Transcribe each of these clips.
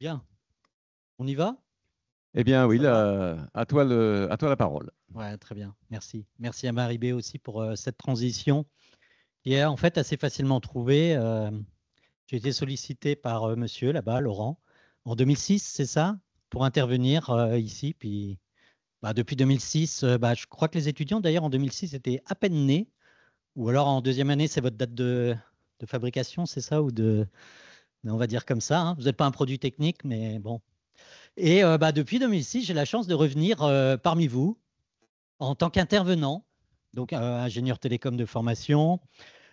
Bien. On y va? Eh bien, oui, Ça va? à toi la parole. Ouais, très bien. Merci. Merci à Marie B aussi pour cette transition qui est en fait assez facilement trouvée. J'ai été sollicité par monsieur là-bas, Laurent, en 2006, c'est ça? Pour intervenir ici. Puis depuis 2006, je crois que les étudiants d'ailleurs en 2006 étaient à peine nés. Ou alors en deuxième année, c'est votre date de fabrication, c'est ça? Ou de, on va dire comme ça, hein. Vous n'êtes pas un produit technique, mais bon. Et depuis 2006, j'ai la chance de revenir parmi vous en tant qu'intervenant, donc ingénieur télécom de formation,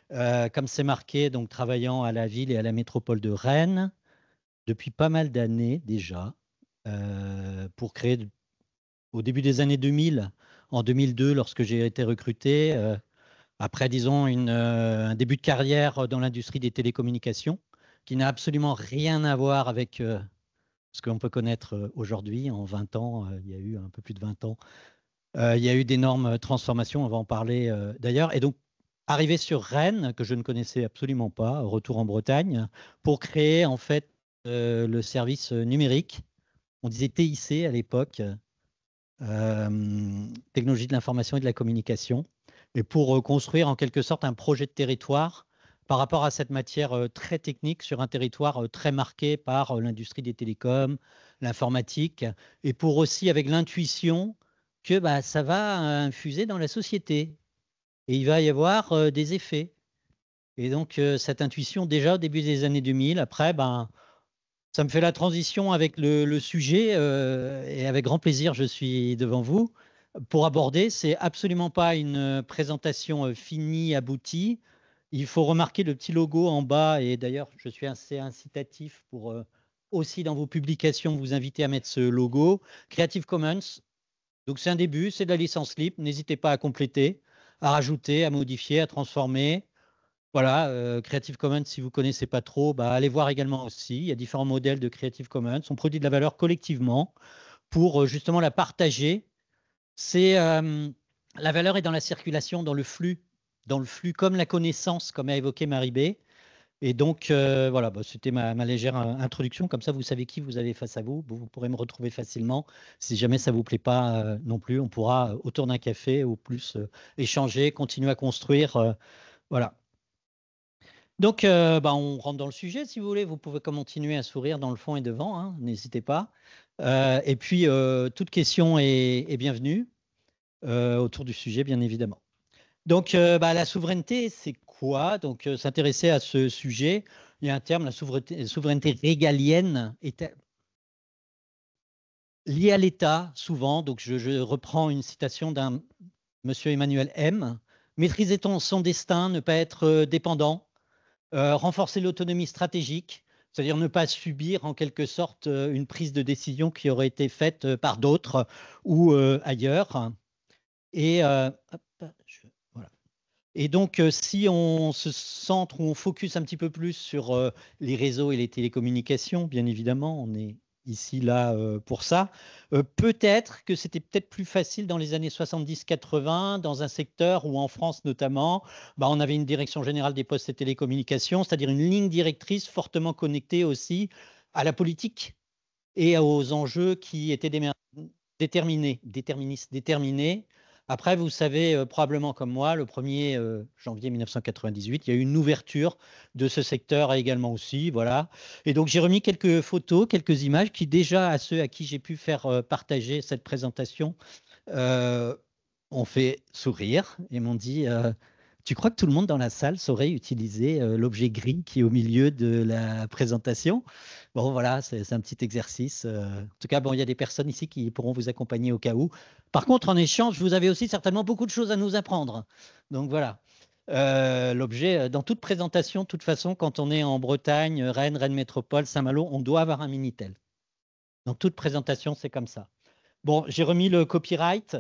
comme c'est marqué, donc travaillant à la ville et à la métropole de Rennes depuis pas mal d'années déjà, pour créer au début des années 2000, en 2002, lorsque j'ai été recruté, après, disons, un début de carrière dans l'industrie des télécommunications, qui n'a absolument rien à voir avec ce qu'on peut connaître aujourd'hui. En 20 ans, il y a eu un peu plus de 20 ans, il y a eu d'énormes transformations, on va en parler d'ailleurs. Et donc, arrivé sur Rennes, que je ne connaissais absolument pas, retour en Bretagne, pour créer en fait le service numérique. On disait TIC à l'époque, Technologie de l'information et de la communication, et pour construire en quelque sorte un projet de territoire par rapport à cette matière très technique sur un territoire très marqué par l'industrie des télécoms, l'informatique, et pour aussi avec l'intuition que ça va infuser dans la société et il va y avoir des effets. Et donc cette intuition déjà au début des années 2000, après, ça me fait la transition avec le sujet et avec grand plaisir, je suis devant vous pour aborder. C'est absolument pas une présentation finie, aboutie. Il faut remarquer le petit logo en bas et d'ailleurs, je suis assez incitatif pour aussi dans vos publications vous inviter à mettre ce logo. Creative Commons. Donc c'est un début, c'est de la licence libre. N'hésitez pas à compléter, à rajouter, à modifier, à transformer. Voilà, Creative Commons, si vous ne connaissez pas trop, allez voir également aussi. Il y a différents modèles de Creative Commons. On produit de la valeur collectivement pour justement la partager. C'est la valeur est dans la circulation, dans le flux comme la connaissance, comme a évoqué Marie B. Et donc voilà, c'était ma légère introduction. Comme ça, vous savez qui vous avez face à vous. Vous pourrez me retrouver facilement. Si jamais ça vous plaît pas non plus, on pourra autour d'un café ou plus échanger, continuer à construire. Voilà. Donc, on rentre dans le sujet, si vous voulez. Vous pouvez continuer à sourire dans le fond et devant, hein, n'hésitez pas. Et puis, toute question est bienvenue autour du sujet, bien évidemment. Donc, la souveraineté, c'est quoi? Donc, s'intéresser à ce sujet, il y a un terme, la souveraineté régalienne, est liée à l'État, souvent. Donc, je reprends une citation d'un monsieur Emmanuel M. Maîtriser son destin, ne pas être dépendant. Renforcer l'autonomie stratégique, c'est-à-dire ne pas subir en quelque sorte une prise de décision qui aurait été faite par d'autres ou ailleurs. Et, voilà. Et donc, si on se centre ou on focus un petit peu plus sur les réseaux et les télécommunications, bien évidemment, on est ici là pour ça. Peut-être que c'était peut-être plus facile dans les années 70-80, dans un secteur où en France notamment, on avait une direction générale des postes et télécommunications, c'est-à-dire une ligne directrice fortement connectée aussi à la politique et aux enjeux qui étaient déterminés. Après, vous savez probablement comme moi, le 1er janvier 1998, il y a eu une ouverture de ce secteur également aussi. Voilà. Et donc, j'ai remis quelques photos, quelques images qui déjà, à ceux à qui j'ai pu faire partager cette présentation, euh, ont fait sourire et m'ont dit tu crois que tout le monde dans la salle saurait utiliser l'objet gris qui est au milieu de la présentation? Bon, voilà, c'est un petit exercice. En tout cas, il y a des personnes ici qui pourront vous accompagner au cas où. Par contre, en échange, vous avez aussi certainement beaucoup de choses à nous apprendre. Donc voilà. L'objet, dans toute présentation, de toute façon, quand on est en Bretagne, Rennes, Rennes Métropole, Saint-Malo, on doit avoir un Minitel. Donc toute présentation, c'est comme ça. Bon, j'ai remis le copyright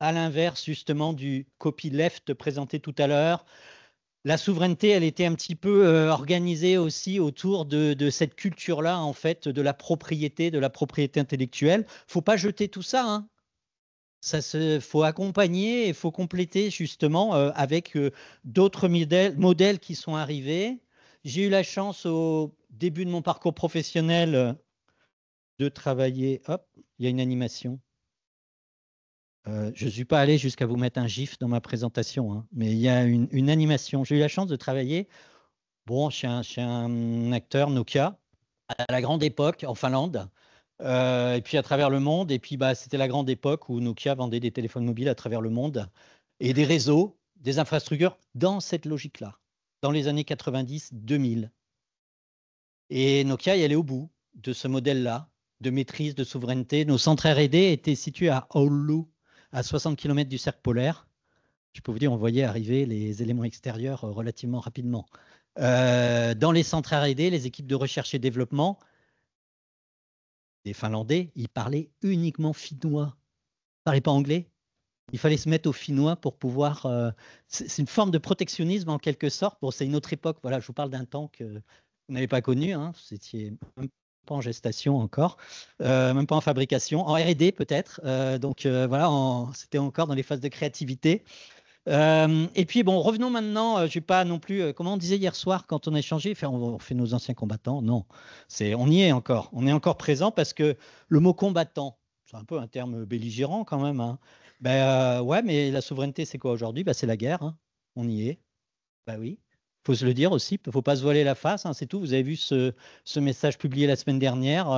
à l'inverse justement du copyleft présenté tout à l'heure. La souveraineté, elle était un petit peu organisée aussi autour de cette culture-là, en fait, de la propriété intellectuelle. Faut pas jeter tout ça, hein. Faut accompagner et faut compléter justement avec d'autres modèles qui sont arrivés. J'ai eu la chance au début de mon parcours professionnel de travailler. Hop, il y a une animation. Je ne suis pas allé jusqu'à vous mettre un GIF dans ma présentation, hein, mais il y a une animation. J'ai eu la chance de travailler chez un acteur Nokia à la grande époque en Finlande, et puis à travers le monde. Et puis c'était la grande époque où Nokia vendait des téléphones mobiles à travers le monde et des réseaux, des infrastructures dans cette logique-là, dans les années 90-2000. Et Nokia y allait au bout de ce modèle-là, de maîtrise, de souveraineté. Nos centres R&D étaient situés à Oulu, à 60 km du cercle polaire. Je peux vous dire, on voyait arriver les éléments extérieurs relativement rapidement. Dans les centres R&D, les équipes de recherche et développement, les Finlandais, ils parlaient uniquement finnois. Ils ne parlaient pas anglais. Il fallait se mettre au finnois pour pouvoir. C'est une forme de protectionnisme en quelque sorte. Bon, c'est une autre époque. Voilà, je vous parle d'un temps que vous n'avez pas connu. Hein. Vous n'étiez même pas en gestation encore, même pas en fabrication, en R&D peut-être. Donc voilà, c'était encore dans les phases de créativité. Et puis bon, revenons maintenant. Je vais pas non plus. Comment on disait hier soir quand on a échangé, on fait nos anciens combattants. Non, on y est encore. On est encore présent parce que le mot combattant, c'est un peu un terme belligérant quand même. Hein. Ouais, mais la souveraineté, c'est quoi aujourd'hui? C'est la guerre. Hein. On y est. Bah oui. Faut se le dire aussi. Faut pas se voiler la face. Hein, c'est tout. Vous avez vu ce message publié la semaine dernière.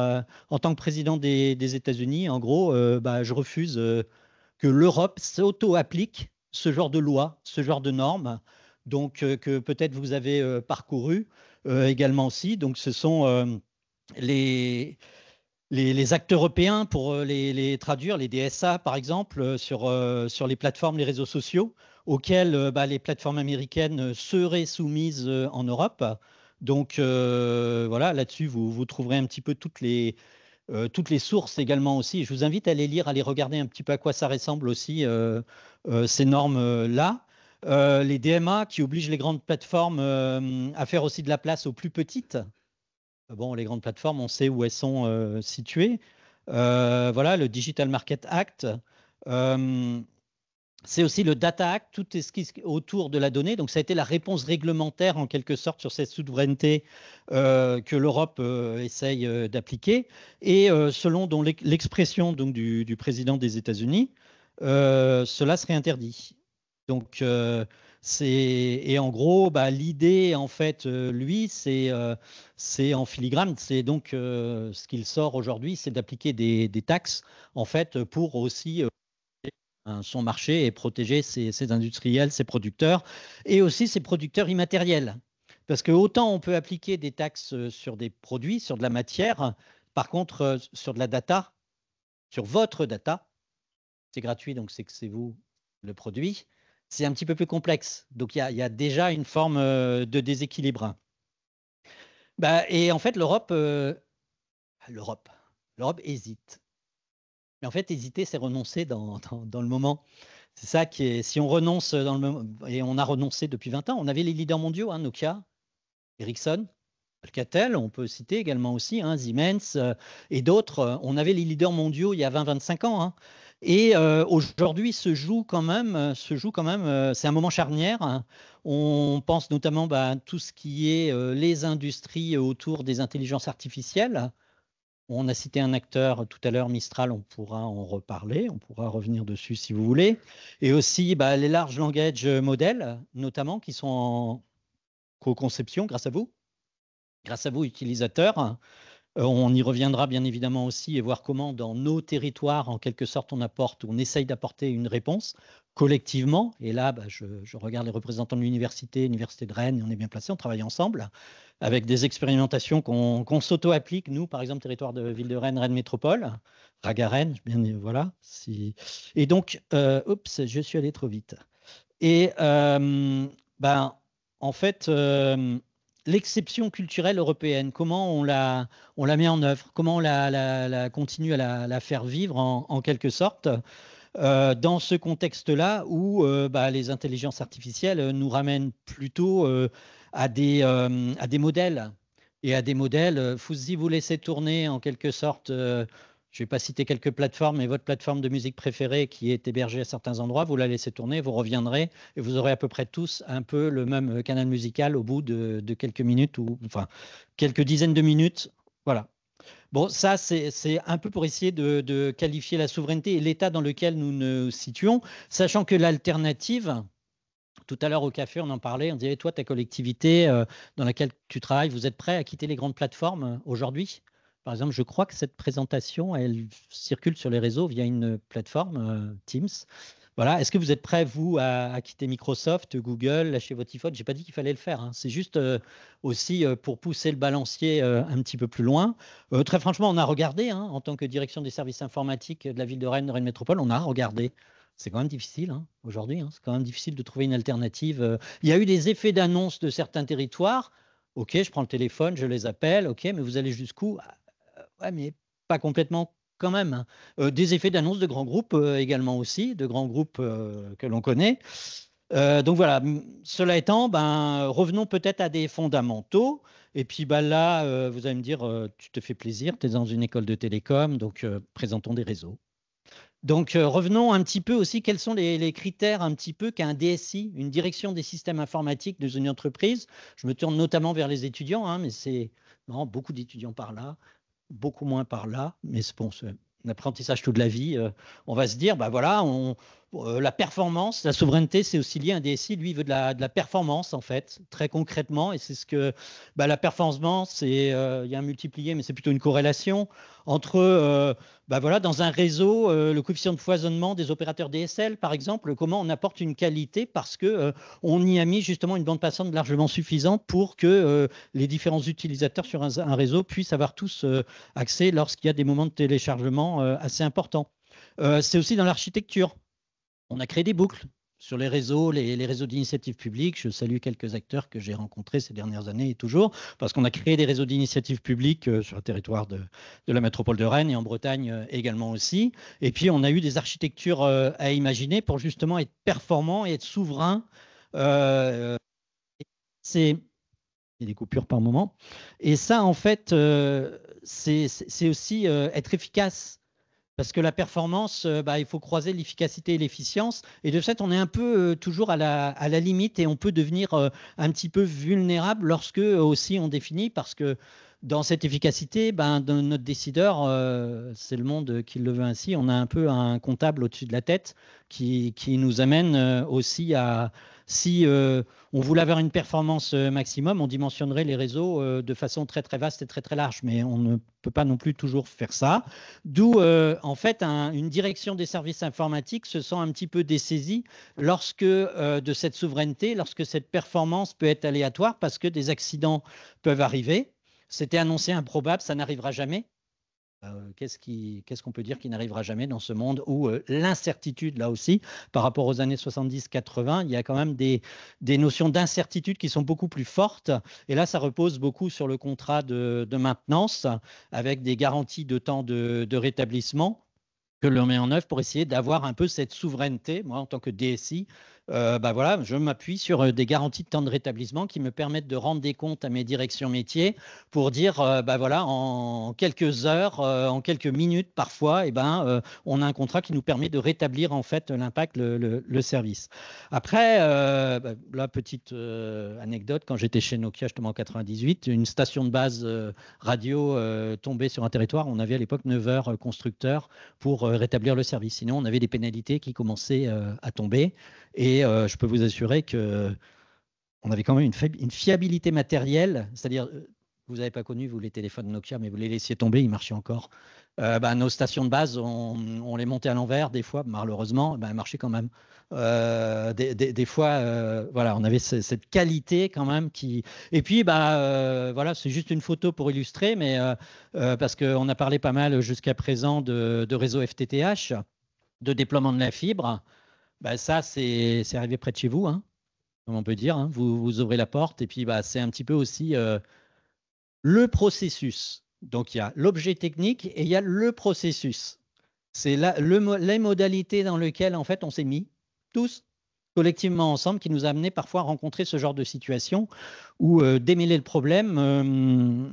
En tant que président des États-Unis, en gros, je refuse que l'Europe s'auto-applique ce genre de loi, ce genre de normes, donc que peut-être vous avez parcouru également aussi. Donc ce sont les actes européens, pour les traduire, les DSA par exemple, sur les plateformes, les réseaux sociaux, auxquels les plateformes américaines seraient soumises en Europe. Donc voilà, là-dessus, vous trouverez un petit peu toutes les sources également aussi. Je vous invite à les lire, à les regarder un petit peu à quoi ça ressemble aussi, ces normes-là. Les DMA qui obligent les grandes plateformes à faire aussi de la place aux plus petites. Bon, les grandes plateformes, on sait où elles sont situées. Voilà, le Digital Market Act. C'est aussi le Data Act, tout ce qui est autour de la donnée. Donc, ça a été la réponse réglementaire, en quelque sorte, sur cette souveraineté que l'Europe essaye d'appliquer. Et selon l'expression du président des États-Unis, cela serait interdit. Donc, et en gros, l'idée, en fait, lui, c'est en filigrane. C'est donc ce qu'il sort aujourd'hui, c'est d'appliquer des taxes, en fait, pour aussi son marché et protéger ses industriels, ses producteurs, et aussi ses producteurs immatériels. Parce que autant on peut appliquer des taxes sur des produits, sur de la matière, par contre, sur de la data, sur votre data, c'est gratuit, donc c'est que c'est vous le produit, c'est un petit peu plus complexe. Donc il y a déjà une forme de déséquilibre. Et en fait, l'Europe hésite. Mais en fait, hésiter, c'est renoncer dans le moment. C'est ça qui est. Si on renonce dans le moment, et on a renoncé depuis 20 ans, on avait les leaders mondiaux, hein, Nokia, Ericsson, Alcatel, on peut citer également aussi, hein, Siemens et d'autres. On avait les leaders mondiaux il y a 20-25 ans. Hein. Et aujourd'hui, se joue quand même, c'est un moment charnière. Hein. On pense notamment à tout ce qui est les industries autour des intelligences artificielles. On a cité un acteur tout à l'heure, Mistral, on pourra en reparler, on pourra revenir dessus si vous voulez. Et aussi les large language models, notamment, qui sont en co-conception grâce à vous utilisateurs. On y reviendra bien évidemment aussi et voir comment dans nos territoires, en quelque sorte, on essaye d'apporter une réponse collectivement. Et là, je regarde les représentants de l'université de Rennes, et on est bien placés, on travaille ensemble avec des expérimentations qu'on s'auto-applique, nous, par exemple, territoire de Ville de Rennes, Rennes Métropole, Raga-Rennes, bien voilà. Et donc, oups, je suis allé trop vite. Et en fait, l'exception culturelle européenne, comment on la met en œuvre, comment on la continue à la faire vivre en quelque sorte dans ce contexte-là où les intelligences artificielles nous ramènent plutôt à des modèles. Et à des modèles, si vous laissez tourner en quelque sorte, je ne vais pas citer quelques plateformes, mais votre plateforme de musique préférée qui est hébergée à certains endroits, vous la laissez tourner, vous reviendrez et vous aurez à peu près tous un peu le même canal musical au bout de quelques minutes, ou enfin quelques dizaines de minutes. Voilà. Bon, ça, c'est un peu pour essayer de qualifier la souveraineté et l'état dans lequel nous nous situons, sachant que l'alternative, tout à l'heure au café, on en parlait, on disait, toi, ta collectivité dans laquelle tu travailles, vous êtes prêt à quitter les grandes plateformes aujourd'hui? Par exemple, je crois que cette présentation, elle circule sur les réseaux via une plateforme, Teams. Voilà. Est-ce que vous êtes prêt, vous, à quitter Microsoft, Google, lâcher votre iPhone? Je n'ai pas dit qu'il fallait le faire, hein. C'est juste aussi pour pousser le balancier un petit peu plus loin. Très franchement, on a regardé, hein, en tant que direction des services informatiques de la ville de Rennes Métropole, on a regardé. C'est quand même difficile hein, aujourd'hui. Hein. C'est quand même difficile de trouver une alternative. Il y a eu des effets d'annonce de certains territoires. OK, je prends le téléphone, je les appelle. OK, mais vous allez jusqu'où? Ouais, mais pas complètement quand même, hein. Des effets d'annonce de grands groupes également aussi, de grands groupes que l'on connaît. Donc voilà, cela étant, ben, revenons peut-être à des fondamentaux. Et puis bah, là, vous allez me dire, tu te fais plaisir, tu es dans une école de télécom, donc présentons des réseaux. Donc revenons un petit peu aussi, quels sont les critères un petit peu qu'un DSI, une direction des systèmes informatiques dans une entreprise. Je me tourne notamment vers les étudiants, hein, mais c'est non, beaucoup d'étudiants par là, beaucoup moins par là, mais c'est bon, c'est un apprentissage toute la vie. On va se dire, bah voilà, la performance, la souveraineté, c'est aussi lié à un DSI. Lui, il veut de la performance, en fait, très concrètement. Et c'est ce que bah, la performance, c'est, il y a un multiplié, mais c'est plutôt une corrélation entre, bah voilà, dans un réseau, le coefficient de foisonnement des opérateurs DSL, par exemple, comment on apporte une qualité parce que on y a mis justement une bande passante largement suffisante pour que les différents utilisateurs sur un réseau puissent avoir tous accès lorsqu'il y a des moments de téléchargement assez importants. C'est aussi dans l'architecture. On a créé des boucles sur les réseaux, les réseaux d'initiative publique. Je salue quelques acteurs que j'ai rencontrés ces dernières années et toujours, parce qu'on a créé des réseaux d'initiative publique sur le territoire de la métropole de Rennes et en Bretagne également aussi. Et puis, on a eu des architectures à imaginer pour justement être performant et être souverain. C'est il y a des coupures par moment. Et ça, en fait, c'est aussi être efficace. Parce que la performance, bah, il faut croiser l'efficacité et l'efficience. Et de fait, on est un peu toujours à la limite et on peut devenir un petit peu vulnérable lorsque aussi on définit, parce que dans cette efficacité, ben, notre décideur, c'est le monde qui le veut ainsi, on a un peu un comptable au-dessus de la tête qui nous amène aussi à, si on voulait avoir une performance maximum, on dimensionnerait les réseaux de façon très très vaste et très très large, mais on ne peut pas non plus toujours faire ça. D'où en fait une direction des services informatiques se sent un petit peu dessaisie lorsque de cette souveraineté, lorsque cette performance peut être aléatoire parce que des accidents peuvent arriver. C'était annoncé improbable, ça n'arrivera jamais. Qu'est-ce qu'on peut dire qui n'arrivera jamais dans ce monde où l'incertitude, là aussi, par rapport aux années 70-80, il y a quand même des notions d'incertitude qui sont beaucoup plus fortes. Et là, ça repose beaucoup sur le contrat de maintenance avec des garanties de temps de rétablissement que l'on met en œuvre pour essayer d'avoir un peu cette souveraineté. Moi, en tant que DSI, bah voilà, je m'appuie sur des garanties de temps de rétablissement qui me permettent de rendre des comptes à mes directions métiers pour dire, bah voilà, en quelques heures, en quelques minutes parfois, eh ben, on a un contrat qui nous permet de rétablir en fait l'impact, le service. Après, bah, la petite anecdote, quand j'étais chez Nokia justement en 98, une station de base radio tombée sur un territoire, on avait à l'époque 9 heures constructeurs pour rétablir le service. Sinon, on avait des pénalités qui commençaient à tomber. Et je peux vous assurer qu'on avait quand même une fiabilité matérielle, c'est-à-dire, vous n'avez pas connu, vous, les téléphones Nokia, mais vous les laissiez tomber, ils marchaient encore. Bah, nos stations de base, on les montait à l'envers, des fois, malheureusement, bah, elles marchaient quand même. Des fois, voilà, on avait cette qualité quand même qui. Et puis, bah, voilà, c'est juste une photo pour illustrer, mais parce qu'on a parlé pas mal jusqu'à présent de réseau FTTH, de déploiement de la fibre. Bah, ça, c'est arrivé près de chez vous, hein, comme on peut dire, hein. Vous ouvrez la porte et puis bah, c'est un petit peu aussi le processus. Donc, il y a l'objet technique et il y a le processus. C'est les modalités dans lesquelles, en fait, on s'est mis, tous, collectivement ensemble, qui nous a amené parfois à rencontrer ce genre de situation où démêler le problème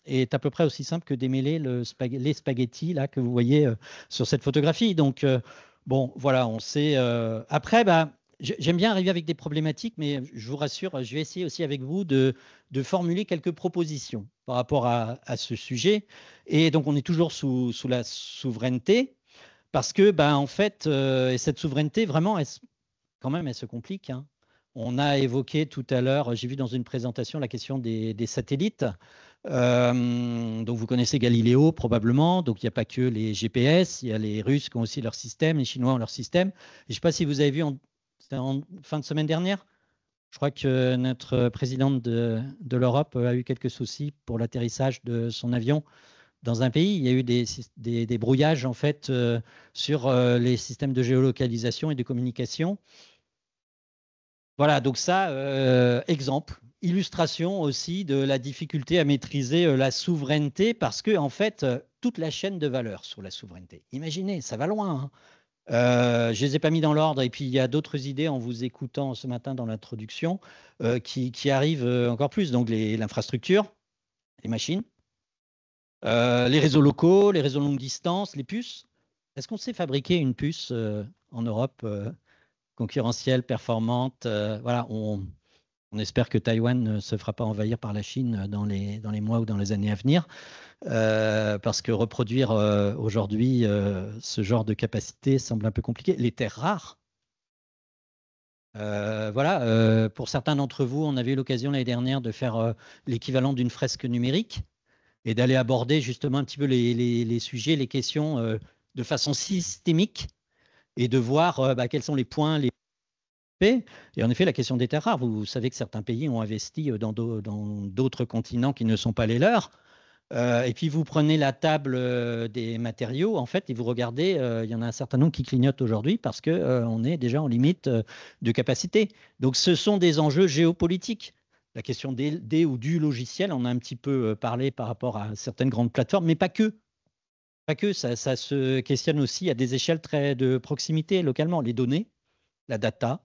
est à peu près aussi simple que démêler les spaghettis là, que vous voyez sur cette photographie. Donc, bon, voilà, on sait. Après, bah, J'aime bien arriver avec des problématiques, mais je vous rassure, je vais essayer aussi avec vous de formuler quelques propositions par rapport à ce sujet. Et donc, on est toujours sous la souveraineté, parce que, ben, en fait, et cette souveraineté, vraiment, quand même, elle se complique, hein. On a évoqué tout à l'heure, j'ai vu dans une présentation la question des satellites. Donc, vous connaissez Galiléo probablement. Donc, il n'y a pas que les GPS, il y a les Russes qui ont aussi leur système, les Chinois ont leur système. Et je ne sais pas si vous avez vu, c'était en fin de semaine dernière, je crois que notre présidente de l'Europe a eu quelques soucis pour l'atterrissage de son avion dans un pays. Il y a eu des brouillages en fait sur les systèmes de géolocalisation et de communication. Voilà, donc ça, exemple, illustration aussi de la difficulté à maîtriser la souveraineté parce que en fait, toute la chaîne de valeur sur la souveraineté. Imaginez, ça va loin, hein. Je les ai pas mis dans l'ordre et puis il y a d'autres idées en vous écoutant ce matin dans l'introduction qui arrivent encore plus. Donc l'infrastructure, les machines, les réseaux locaux, les réseaux longue distance, les puces. Est-ce qu'on sait fabriquer une puce en Europe concurrentielle, performante? Voilà, on espère que Taïwan ne se fera pas envahir par la Chine dans les mois ou dans les années à venir, parce que reproduire aujourd'hui ce genre de capacité semble un peu compliqué. Les terres rares, voilà, pour certains d'entre vous, on avait eu l'occasion l'année dernière de faire l'équivalent d'une fresque numérique et d'aller aborder justement un petit peu les sujets, les questions de façon systémique et de voir bah, quels sont les points, les et en effet, la question des terres rares, vous savez que certains pays ont investi dans d'autres continents qui ne sont pas les leurs. Et puis vous prenez la table des matériaux, en fait, et vous regardez, il y en a un certain nombre qui clignotent aujourd'hui parce qu'on est déjà en limite de capacité. Donc ce sont des enjeux géopolitiques. La question des ou du logiciel, on a un petit peu parlé par rapport à certaines grandes plateformes, mais pas que. Pas que, ça se questionne aussi à des échelles très de proximité localement. Les données, la data,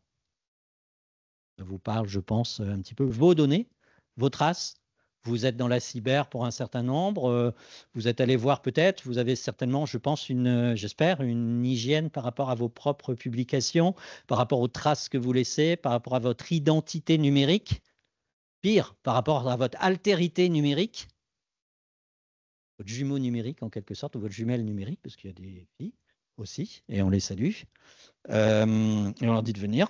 ça vous parle, je pense, un petit peu. Vos données, vos traces. Vous êtes dans la cyber pour un certain nombre. Vous êtes allé voir peut-être. Vous avez certainement, je pense, j'espère, une hygiène par rapport à vos propres publications, par rapport aux traces que vous laissez, par rapport à votre identité numérique. Pire, par rapport à votre altérité numérique, votre jumeau numérique en quelque sorte, ou votre jumelle numérique, parce qu'il y a des filles aussi, et on les salue. Et on leur dit de venir.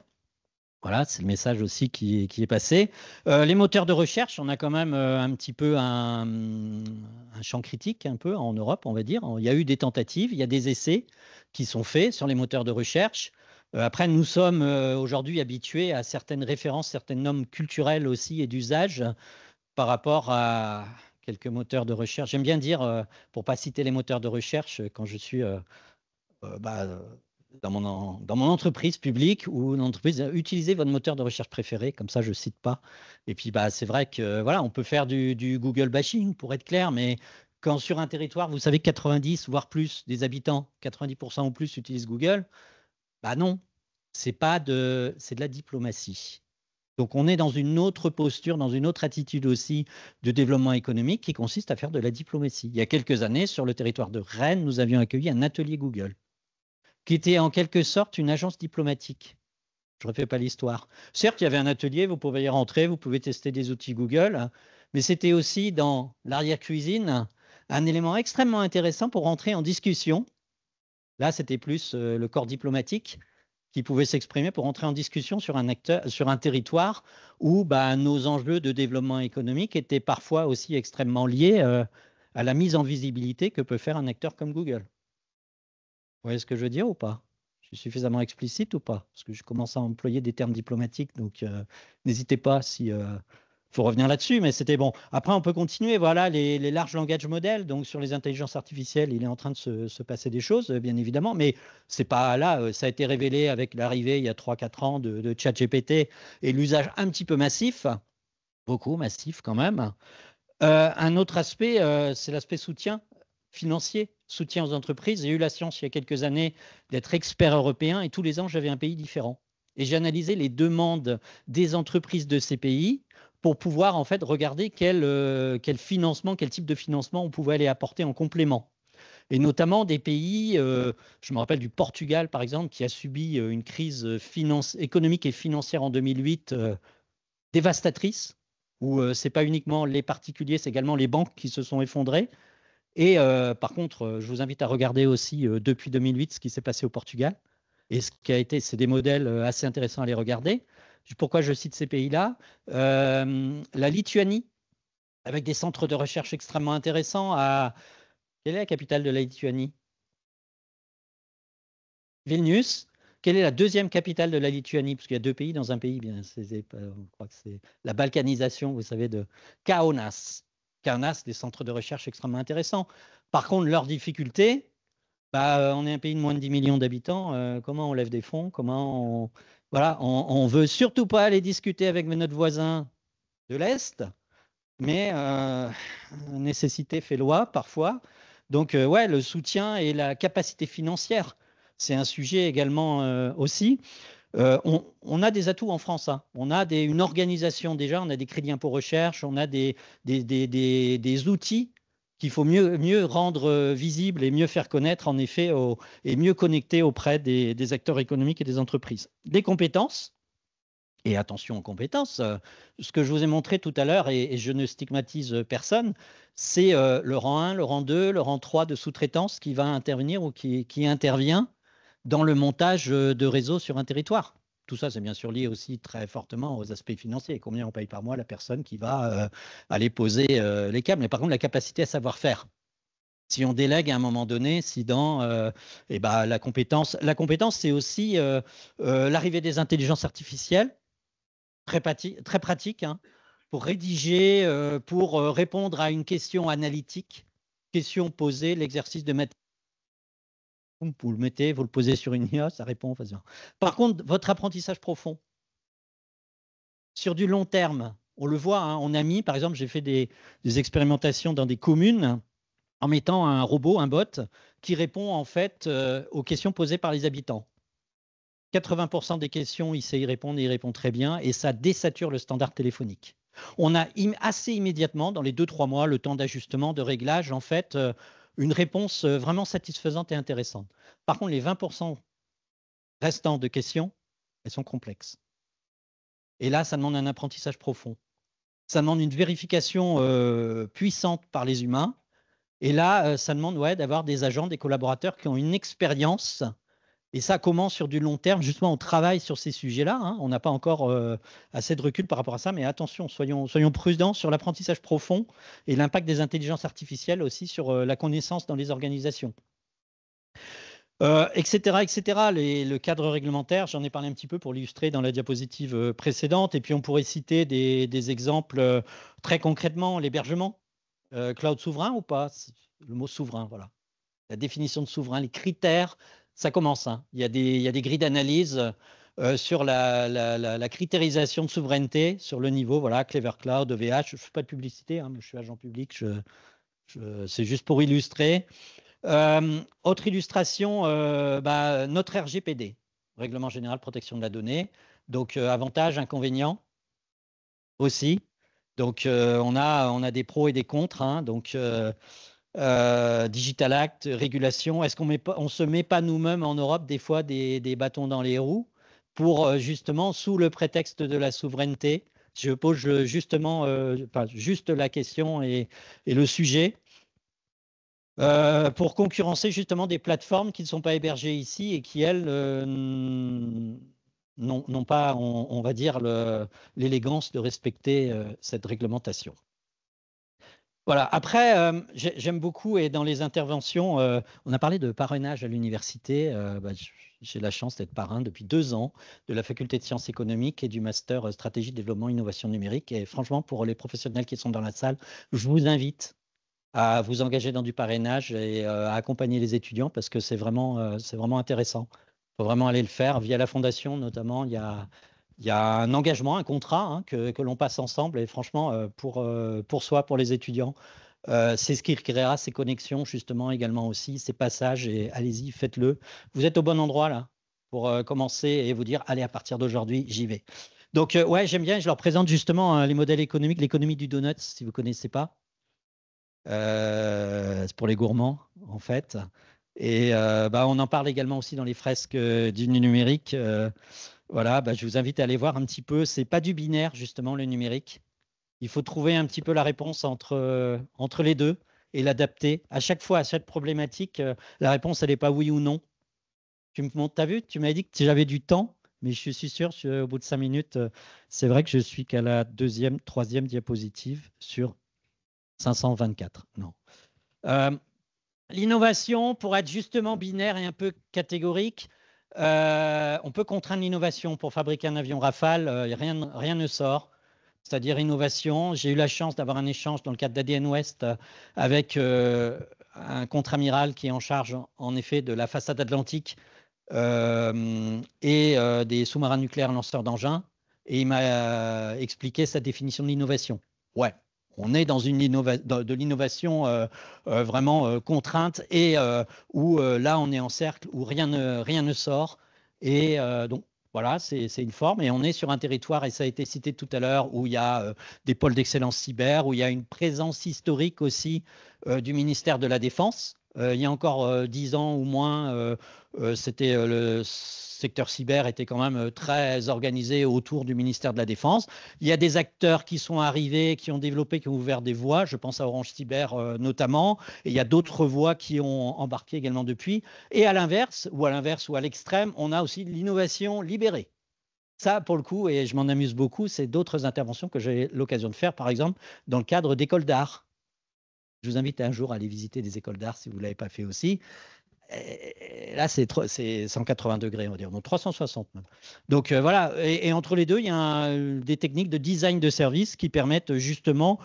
Voilà, c'est le message aussi qui est passé. Les moteurs de recherche, on a quand même un petit peu un champ critique un peu en Europe, on va dire. Il y a eu des tentatives, il y a des essais qui sont faits sur les moteurs de recherche. Après, nous sommes aujourd'hui habitués à certaines références, certaines normes culturelles aussi et d'usage par rapport à quelques moteurs de recherche. J'aime bien dire, pour ne pas citer les moteurs de recherche, quand je suis bah, dans mon entreprise publique ou une entreprise, utilisez votre moteur de recherche préféré, comme ça je ne cite pas. Et puis bah, c'est vrai que voilà, on peut faire du Google bashing pour être clair, mais quand sur un territoire, vous savez que 90 voire plus des habitants, 90% ou plus utilisent Google, bah non, c'est de la diplomatie. Donc on est dans une autre posture, dans une autre attitude aussi de développement économique qui consiste à faire de la diplomatie. Il y a quelques années, sur le territoire de Rennes, nous avions accueilli un atelier Google qui était en quelque sorte une agence diplomatique. Je ne refais pas l'histoire. Certes, il y avait un atelier, vous pouvez y rentrer, vous pouvez tester des outils Google, mais c'était aussi dans l'arrière-cuisine un élément extrêmement intéressant pour rentrer en discussion. Là, c'était plus le corps diplomatique qui pouvait s'exprimer pour entrer en discussion sur un territoire où bah, nos enjeux de développement économique étaient parfois aussi extrêmement liés à la mise en visibilité que peut faire un acteur comme Google. Vous voyez ce que je veux dire ou pas? Je suis suffisamment explicite ou pas? Parce que je commence à employer des termes diplomatiques, donc n'hésitez pas si faut revenir là-dessus, mais c'était bon. Après, on peut continuer. Voilà, les larges langages modèles, donc sur les intelligences artificielles, il est en train de se passer des choses, bien évidemment, mais c'est pas là. Ça a été révélé avec l'arrivée il y a 3-4 ans de ChatGPT et l'usage un petit peu massif, beaucoup massif quand même. Un autre aspect, c'est l'aspect soutien financier, soutien aux entreprises. J'ai eu la chance il y a quelques années d'être expert européen et tous les ans, j'avais un pays différent. Et j'ai analysé les demandes des entreprises de ces pays pour pouvoir en fait regarder quel financement, quel type de financement on pouvait aller apporter en complément. et notamment des pays, je me rappelle du Portugal par exemple, qui a subi une crise économique et financière en 2008 dévastatrice, où ce n'est pas uniquement les particuliers, c'est également les banques qui se sont effondrées. Et par contre, je vous invite à regarder aussi depuis 2008 ce qui s'est passé au Portugal. Et ce qui a été, c'est des modèles assez intéressants à les regarder. Pourquoi je cite ces pays-là? La Lituanie, avec des centres de recherche extrêmement intéressants. Quelle est la capitale de la Lituanie? Vilnius. Quelle est la deuxième capitale de la Lituanie? Parce qu'il y a deux pays dans un pays. Bien, je crois que c'est la balkanisation, vous savez, de Kaunas. Kaunas, des centres de recherche extrêmement intéressants. Par contre, leur difficulté, on est un pays de moins de 10 millions d'habitants. Comment on lève des fonds? Voilà, on veut surtout pas aller discuter avec notre voisin de l'Est, mais nécessité fait loi parfois. Donc, ouais, le soutien et la capacité financière, c'est un sujet également aussi. On a des atouts en France. Hein. On a une organisation déjà, on a des crédits impôt recherche, on a des outils qu'il faut mieux rendre visibles et mieux faire connaître, en effet, et mieux connecter auprès des acteurs économiques et des entreprises. Les compétences, et attention aux compétences, ce que je vous ai montré tout à l'heure, et je ne stigmatise personne, c'est le rang 1, le rang 2, le rang 3 de sous-traitance qui va intervenir ou qui intervient dans le montage de réseaux sur un territoire. Tout ça, c'est bien sûr lié aussi très fortement aux aspects financiers. Combien on paye par mois la personne qui va aller poser les câbles. Mais par contre, la capacité à savoir faire. Si on délègue à un moment donné, la compétence, c'est aussi l'arrivée des intelligences artificielles, très pratique, hein, pour rédiger, pour répondre à une question analytique, question posée, l'exercice de mathématiques. Vous le mettez, vous le posez sur une IA, ça répond. Par contre, votre apprentissage profond, sur du long terme, on le voit, hein, on a mis, par exemple, j'ai fait des expérimentations dans des communes en mettant un robot, un bot, qui répond en fait aux questions posées par les habitants. 80% des questions, il sait y répondre et il répond très bien, et ça désature le standard téléphonique. On a assez immédiatement, dans les 2-3 mois, le temps d'ajustement, de réglage, en fait, une réponse vraiment satisfaisante et intéressante. Par contre, les 20% restants de questions, elles sont complexes. Et là, ça demande un apprentissage profond. Ça demande une vérification puissante par les humains. Et là, ça demande d'avoir des agents, des collaborateurs qui ont une expérience. Et ça commence sur du long terme. Justement, on travaille sur ces sujets-là. Hein. On n'a pas encore assez de recul par rapport à ça. Mais attention, soyons prudents sur l'apprentissage profond et l'impact des intelligences artificielles aussi sur la connaissance dans les organisations. Etc. Le cadre réglementaire, j'en ai parlé un petit peu pour l'illustrer dans la diapositive précédente. Et puis, on pourrait citer des exemples très concrètement. L'hébergement, cloud souverain ou pas? Le mot souverain, voilà. La définition de souverain, les critères, ça commence. Hein. Il y a des grilles d'analyse sur la critérisation de souveraineté sur le niveau, voilà, Clever Cloud, EVH. Je ne fais pas de publicité, hein, mais je suis agent public, c'est juste pour illustrer. Autre illustration, notre RGPD, Règlement général de protection de la donnée. Donc, avantages, inconvénients aussi. Donc, on a des pros et des contre. Hein, donc, Digital Act, régulation. Est-ce qu'on ne se met pas nous-mêmes en Europe des fois des bâtons dans les roues pour justement, sous le prétexte de la souveraineté, je pose justement juste la question et le sujet, pour concurrencer justement des plateformes qui ne sont pas hébergées ici et qui, elles, n'ont pas, on va dire, l'élégance de respecter cette réglementation. Voilà. Après, j'aime beaucoup, et dans les interventions, on a parlé de parrainage à l'université. J'ai la chance d'être parrain depuis 2 ans de la faculté de sciences économiques et du master stratégie, développement, innovation numérique. Et franchement, pour les professionnels qui sont dans la salle, je vous invite à vous engager dans du parrainage et à accompagner les étudiants parce que c'est vraiment intéressant. Il faut vraiment aller le faire. Via la fondation, notamment, il y a un engagement, un contrat hein, que l'on passe ensemble. Et franchement, pour soi, pour les étudiants, c'est ce qui créera ces connexions, justement, également aussi, ces passages. Et allez-y, faites-le. Vous êtes au bon endroit, là, pour commencer et vous dire, allez, à partir d'aujourd'hui, j'y vais. Donc, ouais, j'aime bien. Je leur présente justement les modèles économiques, l'économie du donut, si vous ne connaissez pas. C'est pour les gourmands. en fait. Et on en parle également aussi dans les fresques du numérique. Voilà, je vous invite à aller voir un petit peu. C'est pas du binaire, justement, le numérique. Il faut trouver un petit peu la réponse entre les deux et l'adapter. À chaque fois, à chaque problématique, la réponse, elle n'est pas oui ou non. Tu me montres, t'as vu, tu m'as dit que j'avais du temps, mais je suis sûr, au bout de 5 minutes, c'est vrai que je suis qu'à la troisième diapositive sur 524. Non. Euh, L'innovation, pour être justement binaire et un peu catégorique, on peut contraindre l'innovation. Pour fabriquer un avion Rafale, rien ne sort. C'est-à-dire innovation. J'ai eu la chance d'avoir un échange dans le cadre d'ADN Ouest avec un contre-amiral qui est en charge, en effet, de la façade atlantique et des sous-marins nucléaires lanceurs d'engins. Et il m'a expliqué sa définition de l'innovation. Ouais, on est dans de l'innovation vraiment contrainte et où là, on est en cercle, où rien ne sort. Et donc, voilà, c'est une forme. Et on est sur un territoire, et ça a été cité tout à l'heure, où il y a des pôles d'excellence cyber, où il y a une présence historique aussi du ministère de la Défense. Il y a encore 10 ans ou moins, c'était le secteur cyber était quand même très organisé autour du ministère de la Défense. Il y a des acteurs qui sont arrivés, qui ont développé, qui ont ouvert des voies. Je pense à Orange Cyber notamment. Et il y a d'autres voies qui ont embarqué également depuis. Et à l'inverse, ou à l'extrême, on a aussi l'innovation libérée. Ça, pour le coup, et je m'en amuse beaucoup, c'est d'autres interventions que j'ai l'occasion de faire, par exemple, dans le cadre d'écoles d'art. Je vous invite un jour à aller visiter des écoles d'art si vous ne l'avez pas fait aussi. Et là, c'est 180 degrés, on va dire, donc 360 même. Donc voilà, et entre les deux, il y a des techniques de design de service qui permettent justement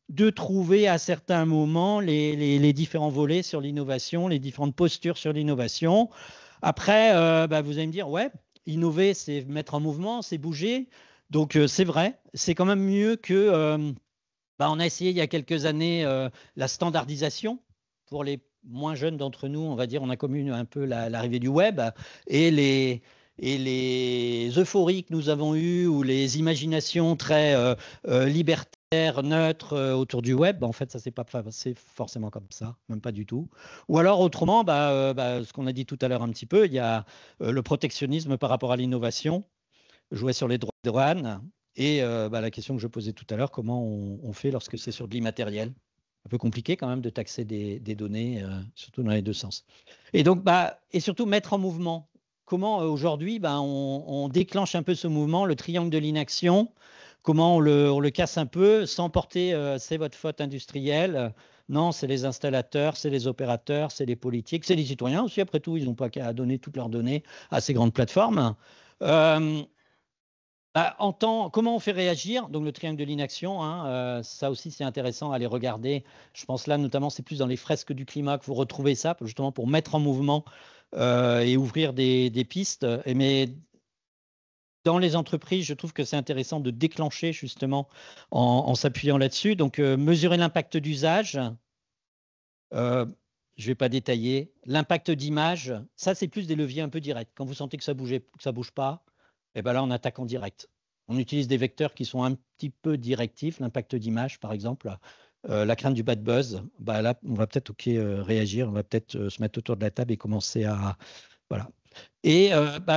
de trouver à certains moments les différents volets sur l'innovation, les différentes postures sur l'innovation. Après, vous allez me dire, ouais, innover, c'est mettre en mouvement, c'est bouger. Donc c'est vrai, c'est quand même mieux que on a essayé il y a quelques années la standardisation pour les moins jeunes d'entre nous, on va dire, on a connu un peu l'arrivée du web et les euphories que nous avons eues ou les imaginations très libertaires, neutres autour du web. En fait, ça, c'est pas forcément comme ça, même pas du tout. Ou alors, autrement, ce qu'on a dit tout à l'heure un petit peu, il y a le protectionnisme par rapport à l'innovation, jouer sur les droits de douane. Et la question que je posais tout à l'heure, comment on fait lorsque c'est sur de l'immatériel? Un peu compliqué quand même de taxer des données, surtout dans les deux sens. Et donc, et surtout mettre en mouvement. Comment aujourd'hui, on déclenche un peu ce mouvement, le triangle de l'inaction. Comment on le casse un peu sans porter c'est votre faute industrielle. Non, c'est les installateurs, c'est les opérateurs, c'est les politiques, c'est les citoyens aussi. Après tout, ils n'ont pas qu'à donner toutes leurs données à ces grandes plateformes. Comment on fait réagir? Donc le triangle de l'inaction, hein, ça aussi c'est intéressant à aller regarder. Je pense là notamment, c'est plus dans les fresques du climat que vous retrouvez ça, justement pour mettre en mouvement et ouvrir des pistes. Mais dans les entreprises, je trouve que c'est intéressant de déclencher justement en s'appuyant là-dessus. Donc mesurer l'impact d'usage. Je ne vais pas détailler. L'impact d'image, ça c'est plus des leviers un peu directs. Quand vous sentez que ça bouge pas, et ben là on attaque en direct. On utilise des vecteurs qui sont un petit peu directifs, l'impact d'image par exemple, la crainte du bad buzz. Là on va peut-être réagir, on va peut-être se mettre autour de la table et commencer à voilà. Et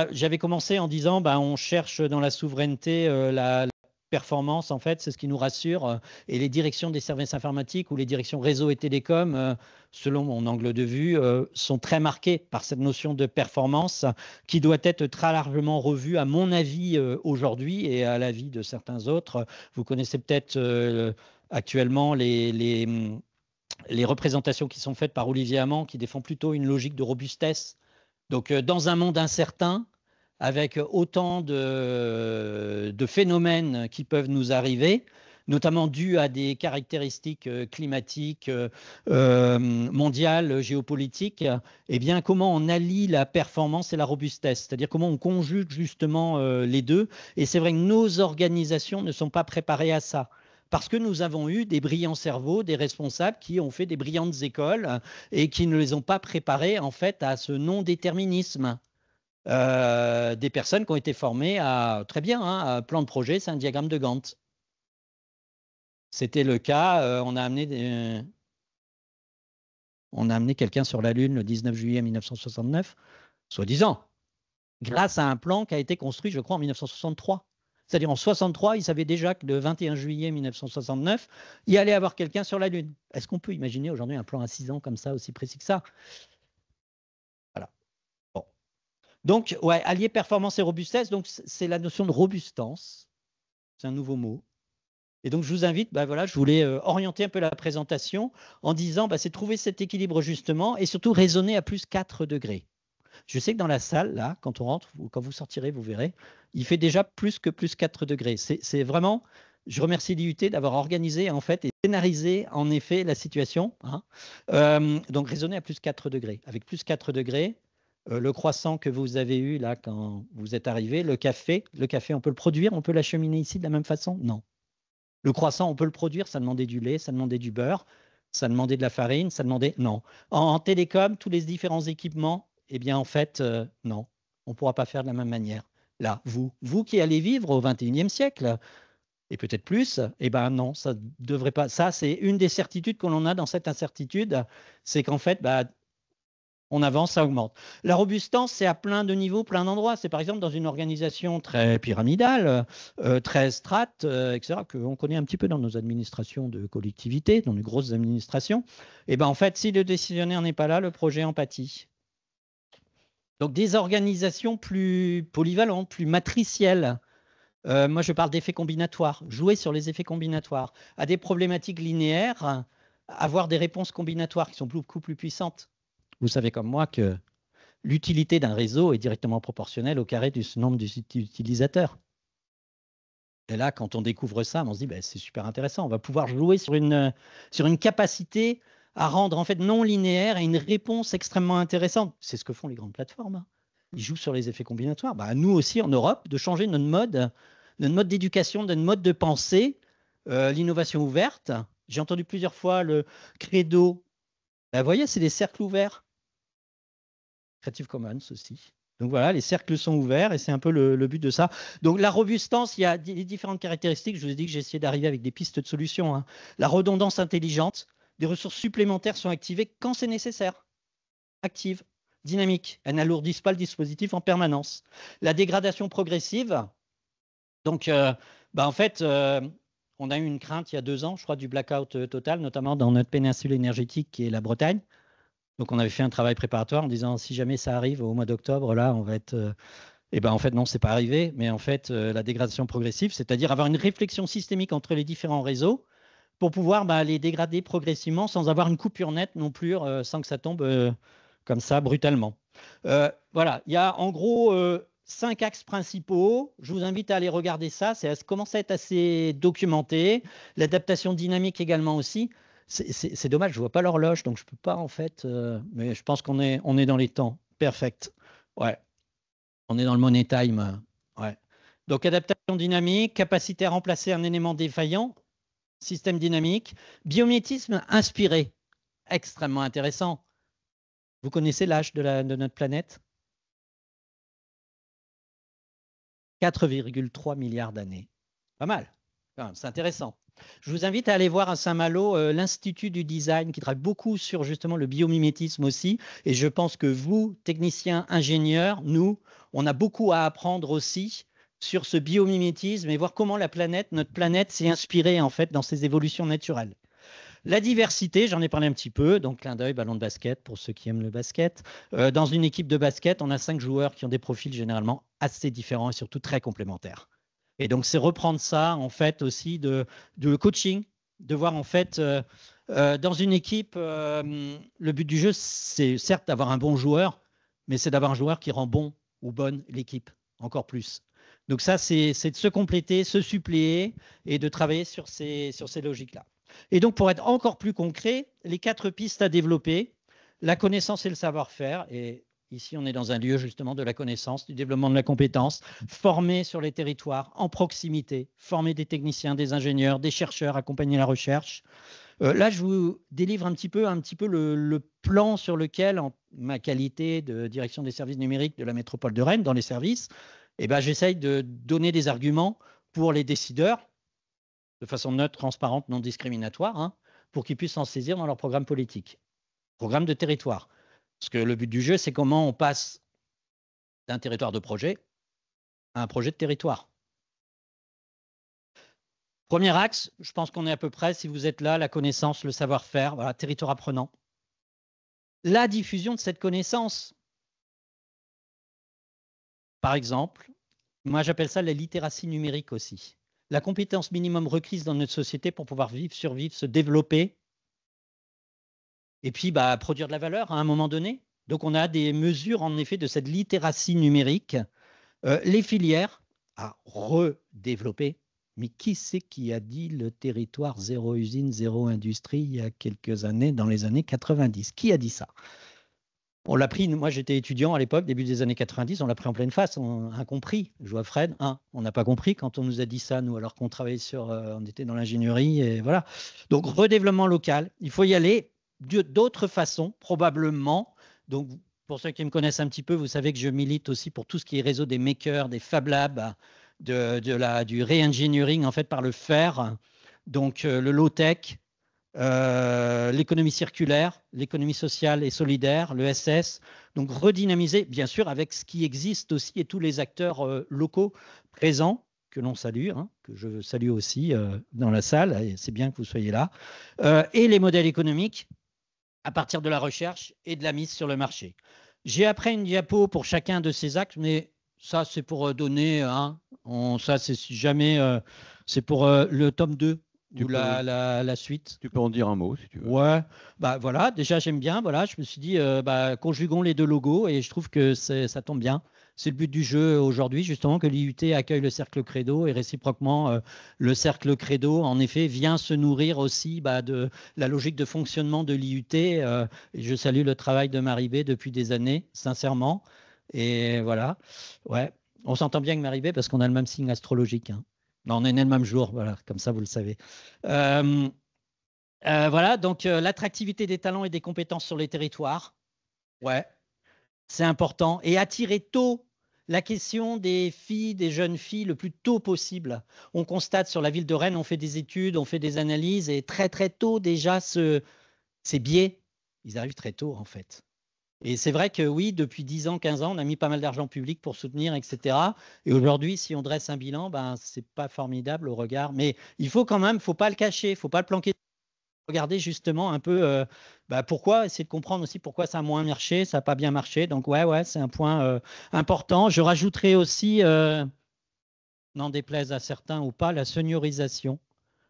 j'avais commencé en disant on cherche dans la souveraineté la performance, en fait, c'est ce qui nous rassure. Et les directions des services informatiques ou les directions réseau et télécom, selon mon angle de vue, sont très marquées par cette notion de performance qui doit être très largement revue, à mon avis, aujourd'hui et à l'avis de certains autres. Vous connaissez peut-être actuellement les représentations qui sont faites par Olivier Hamon, qui défend plutôt une logique de robustesse. Donc, dans un monde incertain, avec autant de phénomènes qui peuvent nous arriver, notamment dus à des caractéristiques climatiques, mondiales, géopolitiques, eh bien, comment on allie la performance et la robustesse, c'est-à-dire comment on conjugue justement les deux. Et c'est vrai que nos organisations ne sont pas préparées à ça. Parce que nous avons eu des brillants cerveaux, des responsables qui ont fait des brillantes écoles et qui ne les ont pas préparés en fait à ce non-déterminisme. Des personnes qui ont été formées à, très bien, à plan de projet, c'est un diagramme de Gantt. C'était le cas, on a amené On a amené quelqu'un sur la Lune le 19 juillet 1969, soi-disant, grâce à un plan qui a été construit, je crois, en 1963. C'est-à-dire en 63, ils savaient déjà que le 21 juillet 1969, il y allait avoir quelqu'un sur la Lune. Est-ce qu'on peut imaginer aujourd'hui un plan à 6 ans comme ça, aussi précis que ça? Voilà. Bon. Donc, ouais, allier performance et robustesse, donc c'est la notion de robustance. C'est un nouveau mot. Et donc, je vous invite, voilà, je voulais orienter un peu la présentation en disant, c'est trouver cet équilibre justement et surtout raisonner à plus 4 degrés. Je sais que dans la salle, là, quand on rentre, ou quand vous sortirez, vous verrez, il fait déjà plus que plus 4 degrés. C'est vraiment, je remercie l'IUT d'avoir organisé en fait et scénarisé en effet la situation. Hein. Donc, raisonner à plus 4 degrés. Avec plus 4 degrés, le croissant que vous avez eu là quand vous êtes arrivé, le café, on peut le produire, on peut l'acheminer ici de la même façon? Non. Le croissant, on peut le produire, ça demandait du lait, ça demandait du beurre, ça demandait de la farine, ça demandait… Non. En télécom, tous les différents équipements, eh bien, en fait, non. On ne pourra pas faire de la même manière. Là, vous qui allez vivre au XXIe siècle, et peut-être plus, eh bien non, ça ne devrait pas. Ça, c'est une des certitudes que l'on a dans cette incertitude, c'est qu'en fait, on avance, ça augmente. La robustance, c'est à plein de niveaux, plein d'endroits. C'est par exemple dans une organisation très pyramidale, très strate, etc., qu'on connaît un petit peu dans nos administrations de collectivités, dans les grosses administrations. Et ben en fait, si le décisionnaire n'est pas là, le projet en pâtit. Donc des organisations plus polyvalentes, plus matricielles. Moi, je parle d'effets combinatoires. Jouer sur les effets combinatoires. À des problématiques linéaires, avoir des réponses combinatoires qui sont beaucoup plus puissantes. Vous savez comme moi que l'utilité d'un réseau est directement proportionnelle au carré du nombre d'utilisateurs. Et là, quand on découvre ça, on se dit, c'est super intéressant. On va pouvoir jouer sur une capacité à rendre en fait non linéaire et une réponse extrêmement intéressante. C'est ce que font les grandes plateformes. Hein. Ils jouent sur les effets combinatoires. Nous aussi, en Europe, de changer notre mode d'éducation, notre mode de pensée, l'innovation ouverte. J'ai entendu plusieurs fois le credo. Vous voyez, c'est des cercles ouverts. Creative Commons aussi. Donc voilà, les cercles sont ouverts et c'est un peu le but de ça. Donc la robustance, il y a des différentes caractéristiques. Je vous ai dit que j'ai essayé d'arriver avec des pistes de solutions. Hein. La redondance intelligente, des ressources supplémentaires sont activées quand c'est nécessaire. Actives, dynamiques. Elles n'alourdissent pas le dispositif en permanence. La dégradation progressive. Donc, en fait, on a eu une crainte il y a 2 ans, je crois, du blackout total, notamment dans notre péninsule énergétique qui est la Bretagne. Donc, on avait fait un travail préparatoire en disant si jamais ça arrive au mois d'octobre, là, on va être. En fait, non, c'est pas arrivé. Mais en fait, la dégradation progressive, c'est-à-dire avoir une réflexion systémique entre les différents réseaux pour pouvoir les dégrader progressivement sans avoir une coupure nette non plus, sans que ça tombe comme ça brutalement. Voilà, il y a en gros 5 axes principaux. Je vous invite à aller regarder ça. Ça commence à être assez documenté. L'adaptation dynamique également aussi. C'est dommage, je ne vois pas l'horloge, donc je ne peux pas en fait. Mais je pense qu'on est dans les temps. Perfect. Ouais. On est dans le money time. Ouais. Donc adaptation dynamique, capacité à remplacer un élément défaillant, système dynamique, biomimétisme inspiré. Extrêmement intéressant. Vous connaissez l'âge de notre planète? 4,3 milliards d'années. Pas mal. C'est intéressant. Je vous invite à aller voir à Saint-Malo l'Institut du design qui travaille beaucoup sur justement le biomimétisme aussi. Et je pense que vous, techniciens, ingénieurs, nous, on a beaucoup à apprendre aussi sur ce biomimétisme et voir comment notre planète s'est inspirée en fait dans ses évolutions naturelles. La diversité, j'en ai parlé un petit peu, donc clin d'œil, ballon de basket pour ceux qui aiment le basket. Dans une équipe de basket, on a 5 joueurs qui ont des profils généralement assez différents et surtout très complémentaires. Et donc, c'est reprendre ça, en fait, aussi de coaching, de voir, en fait, dans une équipe, le but du jeu, c'est certes d'avoir un bon joueur, mais c'est d'avoir un joueur qui rend bon ou bonne l'équipe, encore plus. Donc ça, c'est de se compléter, se suppléer et de travailler sur ces logiques-là. Et donc, pour être encore plus concret, les 4 pistes à développer, la connaissance et le savoir-faire, et ici, on est dans un lieu justement de la connaissance, du développement de la compétence, former sur les territoires, en proximité, former des techniciens, des ingénieurs, des chercheurs, accompagner la recherche. Là, je vous délivre un petit peu le plan sur lequel, en ma qualité de direction des services numériques de la métropole de Rennes, dans les services, j'essaye de donner des arguments pour les décideurs, de façon neutre, transparente, non discriminatoire, hein, pour qu'ils puissent s'en saisir dans leur programme politique. Programme de territoire. Parce que le but du jeu, c'est comment on passe d'un territoire de projet à un projet de territoire. Premier axe, je pense qu'on est à peu près, si vous êtes là, la connaissance, le savoir-faire, voilà, territoire apprenant. La diffusion de cette connaissance. Par exemple, moi j'appelle ça la littératie numérique aussi. La compétence minimum requise dans notre société pour pouvoir vivre, survivre, se développer et puis produire de la valeur à un moment donné. Donc on a des mesures en effet de cette littératie numérique. Les filières à redévelopper. Mais qui c'est qui a dit le territoire zéro usine, zéro industrie il y a quelques années, dans les années 90? Qui a dit ça? On l'a pris, moi j'étais étudiant à l'époque, début des années 90, on l'a pris en pleine face, on a compris. Je vois Fred, on n'a pas compris quand on nous a dit ça, nous, alors qu'on travaillait on était dans l'ingénierie, et voilà. Donc redéveloppement local, il faut y aller d'autres façons, probablement. Donc pour ceux qui me connaissent un petit peu, vous savez que je milite aussi pour tout ce qui est réseau des makers, des Fab Labs, du re-engineering en fait par le fer, donc le low-tech, l'économie circulaire, l'économie sociale et solidaire, le SS, donc redynamiser bien sûr avec ce qui existe aussi et tous les acteurs locaux présents que l'on salue, que je salue aussi dans la salle, et c'est bien que vous soyez là, et les modèles économiques à partir de la recherche et de la mise sur le marché. J'ai après une diapo pour chacun de ces actes, mais ça c'est pour donner, ça c'est si jamais, c'est pour le tome 2 ou la suite. Tu peux en dire un mot si tu veux. Ouais, voilà, déjà j'aime bien, voilà, je me suis dit, conjuguons les deux logos et je trouve que ça tombe bien. C'est le but du jeu aujourd'hui, justement, que l'IUT accueille le Cercle Credo et réciproquement, le Cercle Credo, en effet, vient se nourrir aussi de la logique de fonctionnement de l'IUT. Et je salue le travail de Marie-B depuis des années, sincèrement. Et voilà, ouais, on s'entend bien avec Marie-B parce qu'on a le même signe astrologique. On est né le même jour, voilà, comme ça vous le savez. Voilà, donc l'attractivité des talents et des compétences sur les territoires, ouais, c'est important. Et attirer tôt la question des filles, des jeunes filles, le plus tôt possible. On constate sur la ville de Rennes, on fait des études, on fait des analyses, et très très tôt déjà, ces biais, ils arrivent très tôt en fait. Et c'est vrai que oui, depuis 10 ans, 15 ans, on a mis pas mal d'argent public pour soutenir, etc. Et aujourd'hui, si on dresse un bilan, c'est pas formidable au regard. Mais il faut quand même, faut pas le cacher, faut pas le planquer. Regarder justement un peu pourquoi, essayer de comprendre aussi pourquoi ça a moins marché, ça n'a pas bien marché. Donc ouais, c'est un point important. Je rajouterai aussi, n'en déplaise à certains ou pas, la seniorisation.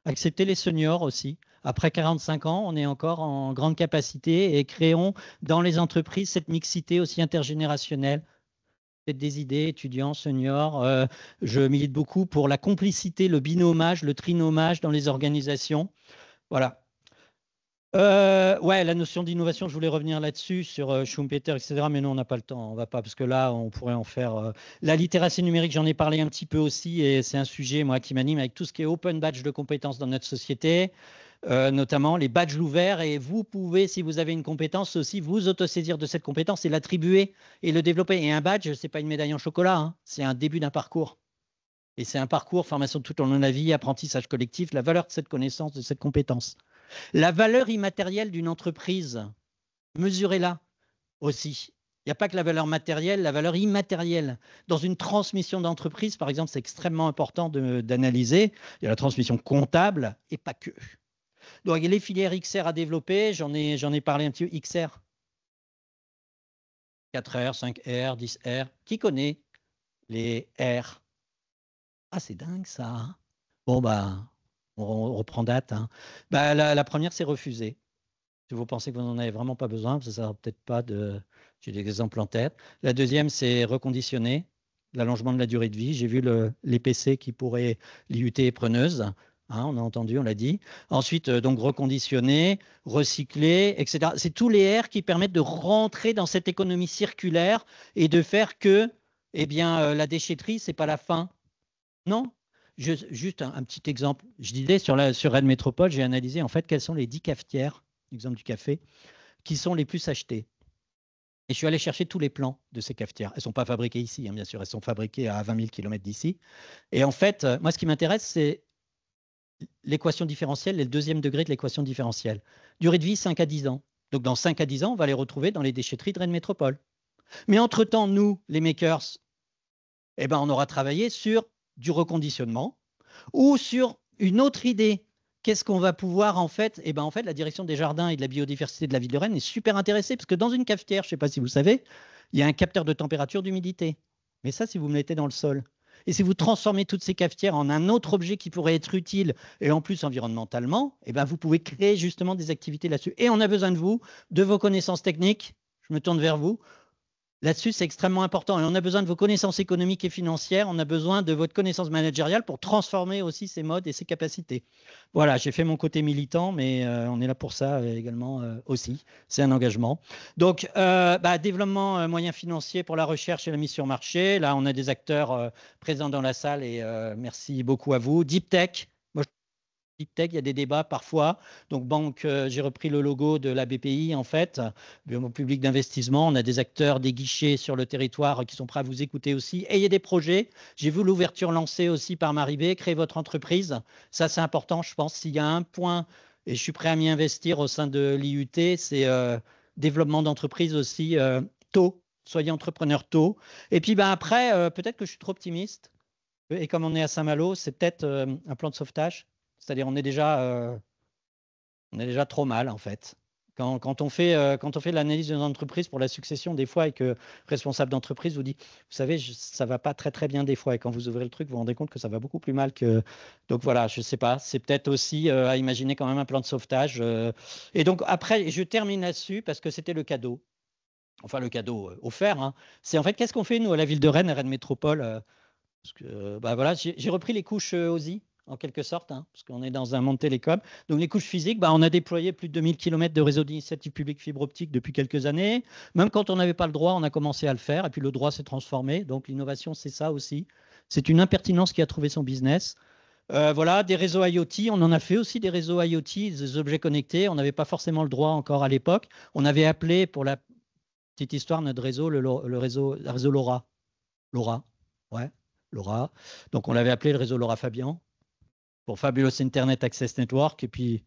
Accepter les seniors aussi. Après 45 ans, on est encore en grande capacité et créons dans les entreprises cette mixité aussi intergénérationnelle. Peut-être des idées, étudiants, seniors. Je milite beaucoup pour la complicité, le binomage, le trinomage dans les organisations. Voilà. Ouais, la notion d'innovation, je voulais revenir là-dessus, sur Schumpeter, etc. Mais non, on n'a pas le temps, on va pas, parce que là, on pourrait en faire. La littératie numérique, j'en ai parlé un petit peu aussi, et c'est un sujet, moi, qui m'anime avec tout ce qui est open badge de compétences dans notre société, notamment les badges ouverts. Et vous pouvez, si vous avez une compétence aussi, vous autosaisir de cette compétence et l'attribuer et le développer. Et un badge, c'est pas une médaille en chocolat, c'est un début d'un parcours. Et c'est un parcours, formation tout au long de la vie, apprentissage collectif, la valeur de cette connaissance, de cette compétence. La valeur immatérielle d'une entreprise, mesurez-la aussi. Il n'y a pas que la valeur matérielle, la valeur immatérielle. Dans une transmission d'entreprise, par exemple, c'est extrêmement important d'analyser. Il y a la transmission comptable et pas que. Donc, il y a les filières XR à développer. J'en ai parlé un petit peu. XR, 4R, 5R, 10R. Qui connaît les R? Ah, c'est dingue ça. Bon, on reprend date. La première, c'est refuser. Si vous pensez que vous n'en avez vraiment pas besoin, ça ne sert peut-être pas de. J'ai des exemples en tête. La deuxième, c'est reconditionner, l'allongement de la durée de vie. J'ai vu les PC qui pourraient l'IUT est preneuse. On a entendu, on l'a dit. Ensuite, donc reconditionner, recycler, etc. C'est tous les R qui permettent de rentrer dans cette économie circulaire et de faire que, la déchetterie, c'est pas la fin. Non. Juste un petit exemple. Je disais sur Rennes Métropole, j'ai analysé en fait quelles sont les 10 cafetières, exemple du café, qui sont les plus achetées. Et je suis allé chercher tous les plans de ces cafetières. Elles ne sont pas fabriquées ici, bien sûr, elles sont fabriquées à 20 000 km d'ici. Et en fait, moi, ce qui m'intéresse, c'est l'équation différentielle et le deuxième degré de l'équation différentielle. Durée de vie, 5 à 10 ans. Donc, dans 5 à 10 ans, on va les retrouver dans les déchetteries de Rennes Métropole. Mais entre-temps, nous, les makers, eh ben, on aura travaillé sur du reconditionnement ou sur une autre idée. Qu'est-ce qu'on va pouvoir en fait Eh ben, en fait, la direction des jardins et de la biodiversité de la ville de Rennes est super intéressée parce que dans une cafetière, je ne sais pas si vous le savez, il y a un capteur de température d'humidité. Mais ça, si vous me mettez dans le sol. Et si vous transformez toutes ces cafetières en un autre objet qui pourrait être utile et en plus environnementalement, eh ben, vous pouvez créer justement des activités là-dessus. Et on a besoin de vous, de vos connaissances techniques. Je me tourne vers vous. Là-dessus, c'est extrêmement important. Et on a besoin de vos connaissances économiques et financières. On a besoin de votre connaissance managériale pour transformer aussi ces modes et ces capacités. Voilà, j'ai fait mon côté militant, mais on est là pour ça également aussi. C'est un engagement. Donc, développement moyens financiers pour la recherche et la mise sur marché. Là, on a des acteurs présents dans la salle et merci beaucoup à vous. Deep Tech. Deep Tech, il y a des débats parfois. Donc, banque, j'ai repris le logo de la BPI, en fait, Bureau public d'investissement. On a des acteurs, des guichets sur le territoire qui sont prêts à vous écouter aussi. Et il y a des projets. J'ai vu l'ouverture lancée aussi par Maribé, créer votre entreprise. Ça, c'est important, je pense. S'il y a un point, et je suis prêt à m'y investir au sein de l'IUT, c'est développement d'entreprise aussi tôt. Soyez entrepreneur tôt. Et puis, après, peut-être que je suis trop optimiste. Et comme on est à Saint-Malo, c'est peut-être un plan de sauvetage. C'est-à-dire, on est déjà trop mal, en fait. Quand on fait l'analyse d'une entreprise pour la succession, des fois, et que le responsable d'entreprise vous dit, vous savez, ça ne va pas très, très bien des fois. Et quand vous ouvrez le truc, vous vous rendez compte que ça va beaucoup plus mal que. Donc voilà, je ne sais pas. C'est peut-être aussi à imaginer quand même un plan de sauvetage. Et donc, après, je termine là-dessus parce que c'était le cadeau. Enfin, le cadeau offert. Hein. C'est en fait, qu'est-ce qu'on fait, nous, à la ville de Rennes, à Rennes Métropole parce que voilà, j'ai repris les couches OSI en quelque sorte, hein, parce qu'on est dans un monde télécom. Donc les couches physiques, on a déployé plus de 2000 km de réseau d'initiative publique fibre optique depuis quelques années. Même quand on n'avait pas le droit, on a commencé à le faire, et puis le droit s'est transformé. Donc l'innovation, c'est ça aussi. C'est une impertinence qui a trouvé son business. Voilà, des réseaux IoT, on en a fait aussi des réseaux IoT, des objets connectés. On n'avait pas forcément le droit encore à l'époque. On avait appelé, pour la petite histoire, notre réseau, le réseau LoRa. LoRa, ouais. LoRa. Donc, on l'avait appelé le réseau Laura Fabian pour Fabulous Internet Access Network. Et puis,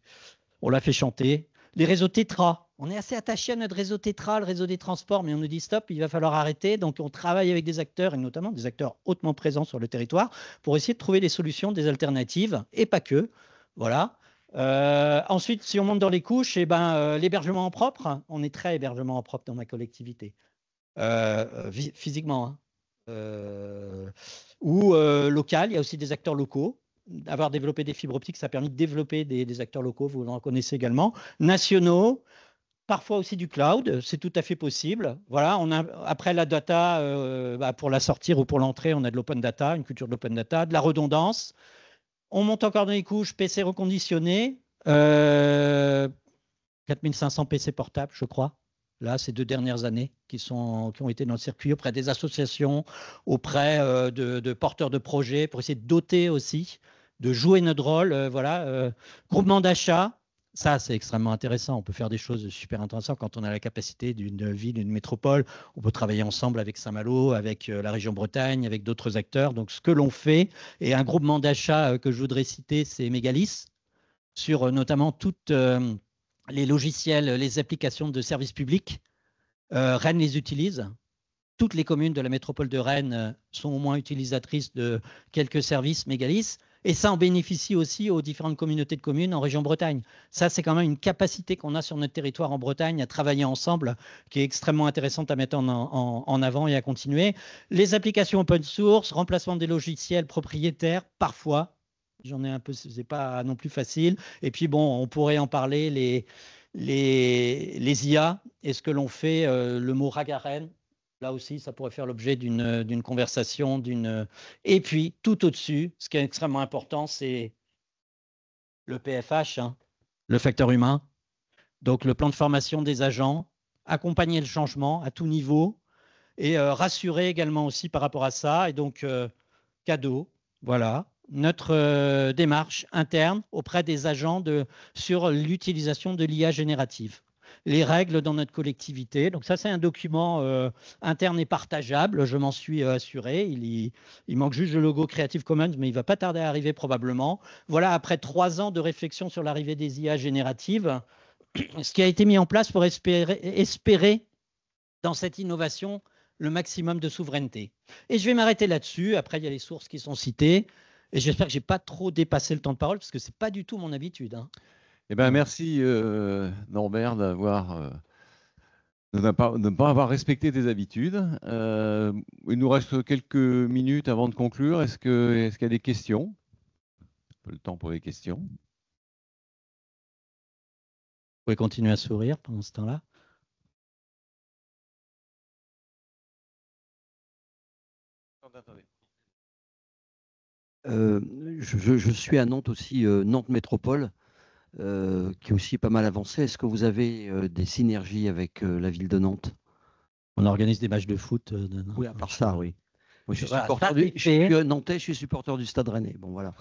on l'a fait chanter. Les réseaux Tetra. On est assez attaché à notre réseau Tetra, le réseau des transports, mais on nous dit stop, il va falloir arrêter. Donc, on travaille avec des acteurs, et notamment des acteurs hautement présents sur le territoire, pour essayer de trouver des solutions, des alternatives, et pas que. Voilà. Ensuite, si on monte dans les couches, l'hébergement en propre. On est très hébergement en propre dans ma collectivité. Physiquement, hein. Ou local, il y a aussi des acteurs locaux. Avoir développé des fibres optiques, ça a permis de développer des acteurs locaux, vous en connaissez également. Nationaux, parfois aussi du cloud, c'est tout à fait possible. Voilà, après la data, pour la sortir ou pour l'entrée, on a de l'open data, une culture de l'open data, de la redondance. On monte encore dans les couches, PC reconditionné, 4500 PC portables, je crois. Là, ces 2 dernières années qui ont été dans le circuit auprès des associations, auprès de porteurs de projets, pour essayer de doter aussi, de jouer notre rôle. Groupement d'achat, ça, c'est extrêmement intéressant. On peut faire des choses super intéressantes quand on a la capacité d'une ville, d'une métropole. On peut travailler ensemble avec Saint-Malo, avec la région Bretagne, avec d'autres acteurs. Donc, ce que l'on fait, et un groupement d'achat que je voudrais citer, c'est Mégalis, sur notamment toutes les logiciels, les applications de services publics. Rennes les utilise. Toutes les communes de la métropole de Rennes sont au moins utilisatrices de quelques services Mégalis. Et ça en bénéficie aussi aux différentes communautés de communes en région Bretagne. Ça, c'est quand même une capacité qu'on a sur notre territoire en Bretagne à travailler ensemble, qui est extrêmement intéressante à mettre en avant et à continuer. Les applications open source, remplacement des logiciels propriétaires, parfois. J'en ai un peu, c'est pas non plus facile. Et puis bon, on pourrait en parler, les IA et ce que l'on fait, le mot Ragaren. Là aussi, ça pourrait faire l'objet d'une conversation. Et puis, tout au-dessus, ce qui est extrêmement important, c'est le PFH, hein, le facteur humain. Donc, le plan de formation des agents, accompagner le changement à tout niveau et rassurer également aussi par rapport à ça. Et donc, cadeau, voilà, notre démarche interne auprès des agents sur l'utilisation de l'IA générative. Les règles dans notre collectivité. Donc ça, c'est un document interne et partageable, je m'en suis assuré. Il manque juste le logo Creative Commons, mais il ne va pas tarder à arriver probablement. Voilà, après 3 ans de réflexion sur l'arrivée des IA génératives, ce qui a été mis en place pour espérer dans cette innovation le maximum de souveraineté. Et je vais m'arrêter là-dessus. Après, il y a les sources qui sont citées. Et j'espère que je n'ai pas trop dépassé le temps de parole, parce que ce n'est pas du tout mon habitude. Hein. Eh bien, merci Norbert de ne pas avoir respecté tes habitudes. Il nous reste quelques minutes avant de conclure. Est-ce qu'il y a des questions? Un peu le temps pour les questions. Vous pouvez continuer à sourire pendant ce temps-là. Je suis à Nantes aussi, Nantes Métropole, qui est aussi pas mal avancé. Est-ce que vous avez des synergies avec la ville de Nantes? On organise des matchs de foot. Oui, à part ça, oui. Moi, je suis Nantais, je suis supporter du Stade Rennais. Bon, voilà.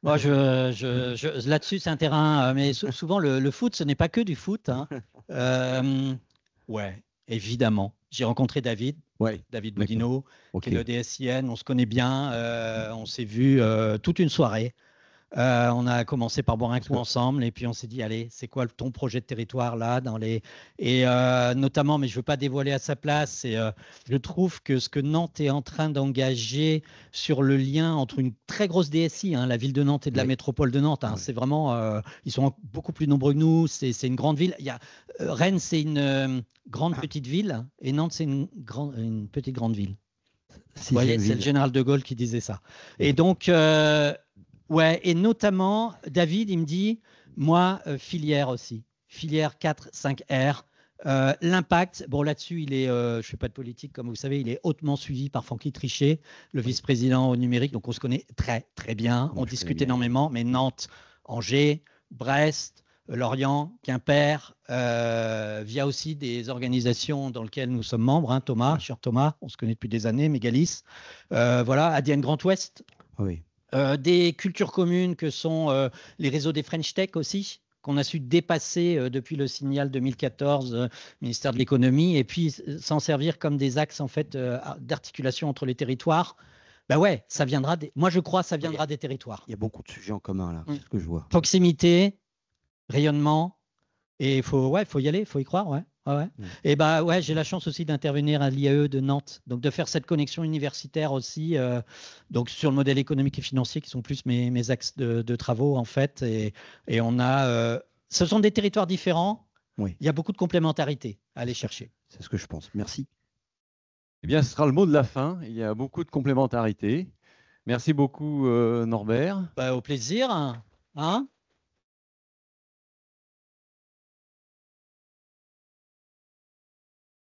Moi, là-dessus, c'est un terrain. Mais souvent, le foot, ce n'est pas que du foot. Hein. Ouais, évidemment. J'ai rencontré David. Ouais, David Boudinot, okay. qui est le DSIN. On se connaît bien. On s'est vu toute une soirée. On a commencé par boire un coup ensemble et puis on s'est dit, allez, c'est quoi ton projet de territoire là Et notamment, mais je ne veux pas dévoiler à sa place, je trouve que ce que Nantes est en train d'engager sur le lien entre une très grosse DSI, hein, la ville de Nantes et de la métropole de Nantes, hein, c'est vraiment, ils sont beaucoup plus nombreux que nous, c'est une grande ville. Rennes, c'est une grande petite ville et Nantes, c'est une petite grande ville. Vous voyez, c'est le général de Gaulle qui disait ça. Et donc, ouais, et notamment, David, il me dit, moi, filière aussi, filière 4, 5R. L'impact, bon là-dessus, je ne fais pas de politique, comme vous savez, il est hautement suivi par Francky Trichet, le vice-président au numérique, donc on se connaît très, très bien, on discute énormément, mais Nantes, Angers, Brest, Lorient, Quimper, via aussi des organisations dans lesquelles nous sommes membres, hein, Thomas, cher Thomas, on se connaît depuis des années, Mégalis, voilà, ADN Grand Ouest. Oui. Des cultures communes que sont les réseaux des French Tech aussi, qu'on a su dépasser depuis le signal 2014, ministère de l'économie, et puis s'en servir comme des axes en fait d'articulation entre les territoires. Ben ouais, ça viendra. Moi, je crois, ça viendra des territoires. Il y a beaucoup de sujets en commun là, c'est ce que je vois. Proximité, rayonnement, et il faut y aller, il faut y croire, ouais. Ouais. Et ouais, j'ai la chance aussi d'intervenir à l'IAE de Nantes, donc de faire cette connexion universitaire aussi, donc sur le modèle économique et financier qui sont plus mes axes de travaux en fait. Et on a, ce sont des territoires différents. Oui. Il y a beaucoup de complémentarité à aller chercher. C'est ce que je pense. Merci. Eh bien, ce sera le mot de la fin. Il y a beaucoup de complémentarité. Merci beaucoup, Norbert. Au plaisir. Hein.